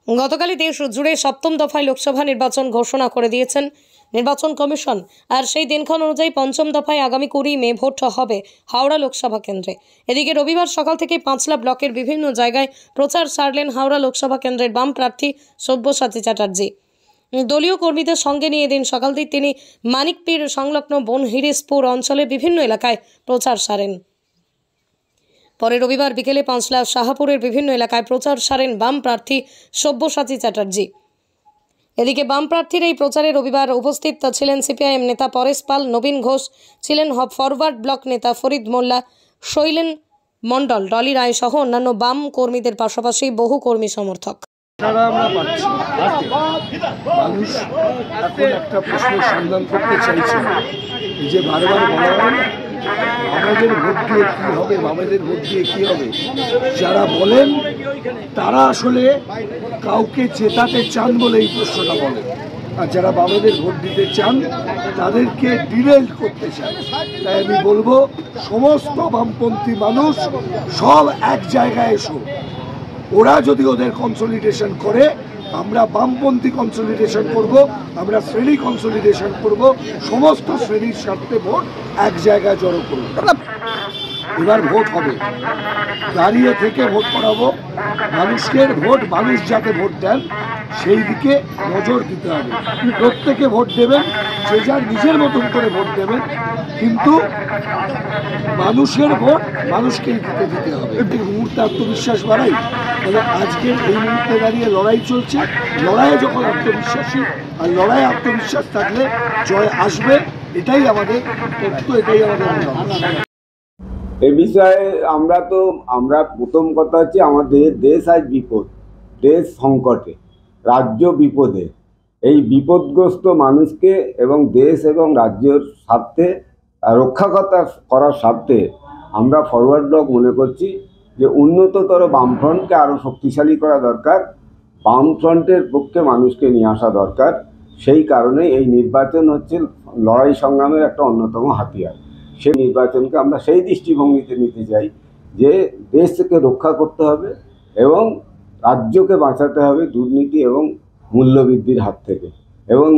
গতকালই দেশ জুড়ে সপ্তম দফায় লোকসভা নির্বাচন ঘোষণা করে দিয়েছেন নির্বাচন কমিশন। আর সেই দিনক্ষণ অনুযায়ী পঞ্চম দফায় আগামী 20 মে ভোট হবে হাওড়া লোকসভা কেন্দ্রে। এদিকে রবিবার সকাল থেকে পাঁচলা ব্লকের বিভিন্ন জায়গায় প্রচার সারলেন হাওড়া লোকসভা কেন্দ্রের বাম প্রার্থী সব্যসাচী চ্যাটার্জি। দলীয় কর্মীদের সঙ্গে নিয়ে দিন সকালতেই তিনি মানিকপীর সংলগ্ন বনহিরিসপুর অঞ্চলে বিভিন্ন এলাকায় প্রচার সারেন। পরে রবিবার বিকেলে পাঁচলা শাহপুরের বিভিন্ন এলাকায় প্রচার সারেন বাম প্রার্থী সব্যসাচী চ্যাটার্জি। এদিকে বাম প্রার্থীর এই প্রচারে রবিবার উপস্থিত ছিলেন সিপিআইএম নেতা পরেশ পাল, নবীন ঘোষ, ছিলেন ফরওয়ার্ড ব্লক নেতা ফরিদ মোল্লা, শৈলেন মণ্ডল, ডলি রায় সহ অন্যান্য বাম কর্মীদের পাশাপাশি বহু কর্মী সমর্থক। মানুষ এখন একটা প্রশ্নের সন্ধান করতে চাইছে যে বারবার বলা হয় আমাদের ভোট দিয়ে কী হবে, আমাদের ভোট দিয়ে কী হবে। যারা বলেন তারা আসলে কাউকে জেতাতে চান বলে এই প্রশ্নটা বলেন, আর যারা বামেদের ভোট দিতে চান তাদেরকে ডিরেল করতে চান। তাই আমি বলবো সমস্ত বামপন্থী মানুষ সব এক জায়গায় এসো। ওরা যদি ওদের কনসলিডেশন করে, আমরা বামপন্থী কনসলিডেশন করব, আমরা শ্রেণী কনসলিডেশন করব, সমস্ত শ্রেণীর স্বার্থে ভোট এক জায়গায় জড়ো করব। এবার ভোট হবে, দাঁড়িয়ে থেকে ভোট করাবো। মানুষের ভোট, মানুষ যাকে ভোট দেন সেই দিকে নজর দিতে হবে। প্রত্যেকে ভোট দেবেন, যে যার নিজের মতন করে ভোট দেবেন, কিন্তু মানুষের ভোট মানুষকেই দিতে হবে। এই মুহূর্তে আত্মবিশ্বাস বাড়াই, তাহলে আজকের এই মুহূর্তে দাঁড়িয়ে লড়াই চলছে। লড়াইয়ে যখন আত্মবিশ্বাসী, আর লড়াইয়ে আত্মবিশ্বাস থাকলে জয় আসবে। এটাই আমাদের তথ্য, এটাই আমাদের। এ বিষয়ে আমরা প্রথম কথা হচ্ছে আমাদের দেশ আজ বিপদ, দেশ সংকটে, রাজ্য বিপদে। এই বিপদগ্রস্ত মানুষকে এবং দেশ এবং রাজ্যের স্বার্থে রক্ষা করার স্বার্থে আমরা ফরওয়ার্ড ব্লক মনে করছি যে উন্নততর বামফ্রন্টকে আরও শক্তিশালী করা দরকার, বামফ্রন্টের পক্ষে মানুষকে নিয়ে আসা দরকার। সেই কারণে এই নির্বাচন হচ্ছে লড়াই সংগ্রামের একটা অন্যতম হাতিয়ার। সেই নির্বাচনকে আমরা সেই দৃষ্টিভঙ্গিতে নিতে চাই যে দেশকে রক্ষা করতে হবে এবং রাজ্যকে বাঁচাতে হবে দুর্নীতি এবং মূল্যবৃদ্ধির হাত থেকে। এবং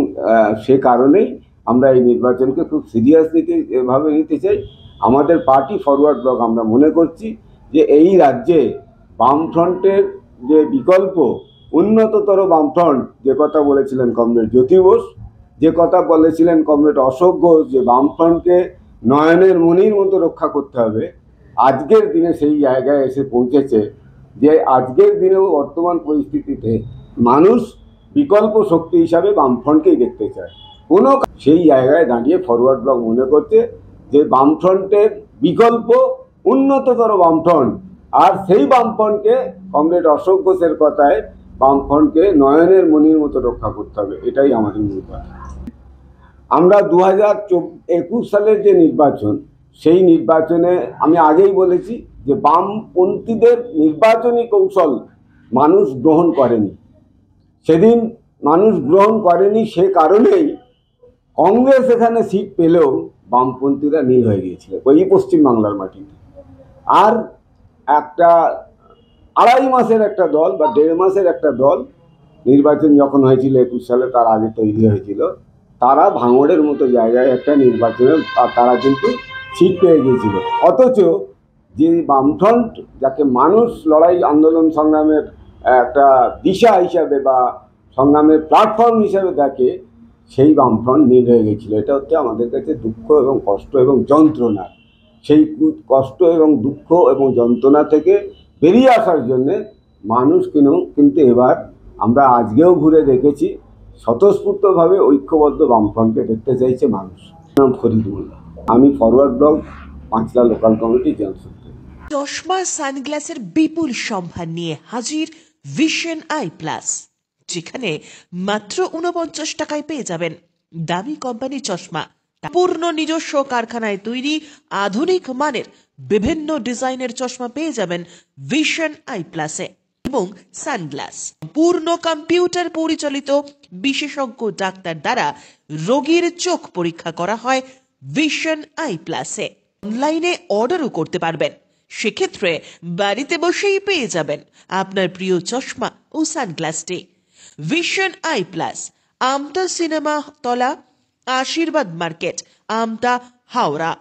সে কারণেই আমরা এই নির্বাচনকে খুব সিরিয়াসলি এভাবে নিতে চাই। আমাদের পার্টি ফরওয়ার্ড ব্লক আমরা মনে করছি যে এই রাজ্যে বামফ্রন্টের যে বিকল্প, উন্নততর বামফ্রন্ট, যে কথা বলেছিলেন কমরেড জ্যোতি বোস, যে কথা বলেছিলেন কমরেড অশোক ঘোষ, যে বামফ্রন্টকে নয়নের মণির মতো রক্ষা করতে হবে, আজকের দিনে সেই জায়গায় এসে পৌঁছেছে যে আজকের দিনেও বর্তমান পরিস্থিতিতে মানুষ বিকল্প শক্তি হিসাবে বামফ্রন্টকেই দেখতে চায়। সেই জায়গায় দাঁড়িয়ে ফরওয়ার্ড ব্লক মনে করছে যে বামফ্রন্টের বিকল্প উন্নততর বামফ্রন্ট, আর সেই বামফ্রন্টকে কমরেড অশোক ঘোষের কথায় বামফ্রন্টকে নয়নের মণির মতো রক্ষা করতে হবে। এটাই আমাদের মূল কথা। আমরা 2021 সালের যে নির্বাচন, সেই নির্বাচনে আমি আগেই বলেছি যে বামপন্থীদের নির্বাচনী কৌশল মানুষ গ্রহণ করেনি। সেদিন মানুষ গ্রহণ করেনি, সে কারণেই কংগ্রেস এখানে সিট পেলেও বামপন্থীরা নীল হয়ে গিয়েছিল ওই পশ্চিমবাংলার মাটিতে। আর একটা 2.5 মাসের একটা দল বা 1.5 মাসের একটা দল নির্বাচন যখন হয়েছিল 21 সালে, তার আগে তৈরি হয়েছিল, তারা ভাঙড়ের মতো জায়গায় একটা নির্বাচনে তারা কিন্তু সিট পেয়ে গিয়েছিল। অথচ যে বামফ্রন্ট, যাকে মানুষ লড়াই আন্দোলন সংগ্রামের একটা দিশা হিসাবে বা সংগ্রামের প্ল্যাটফর্ম হিসাবে দেখে, সেই বামফ্রন্ট নীল হয়ে গেছিলো। এটা হচ্ছে আমাদের কাছে দুঃখ এবং কষ্ট এবং যন্ত্রণা। সেই কষ্ট এবং দুঃখ এবং যন্ত্রণা থেকে বেরিয়ে আসার জন্যে মানুষ কিন্তু এবার আমরা আজকেও ঘুরে দেখেছি স্বতঃস্ফূর্তভাবে ঐক্যবদ্ধ বামফ্রন্টকে দেখতে চাইছে মানুষ। নাম ফরিদ মোল্লা, আমি forward block Panchla local committee general secretary. চশমা সানগ্লাসের বিপুল সম্ভার নিয়ে হাজির ভিশন আই প্লাস, যেখানে মাত্র 49 টাকায় পেয়ে যাবেন দামি কোম্পানির চশমা, পূর্ণ নিজস্ব কারখানায় তৈরি আধুনিক মানের বিভিন্ন ডিজাইনের চশমা পেয়ে যাবেন ভিশন আই প্লাসে। এবং সানগ্লাস পূর্ণ কম্পিউটার পরিচালিত বিশেষজ্ঞ ডাক্তার দ্বারা রোগীর চোখ পরীক্ষা করা হয় ভিশন আই প্লাসে। অনলাইনে অর্ডারও করতে পারবেন। সেক্ষেত্রে বাড়িতে বসেই পেয়ে যাবেন আপনার প্রিয় চশমা ও সানগ্লাসটি। Vision Eye Plus, Amta cinema তলা, আশীর্বাদ মার্কেট, আমতা, হাওড়া।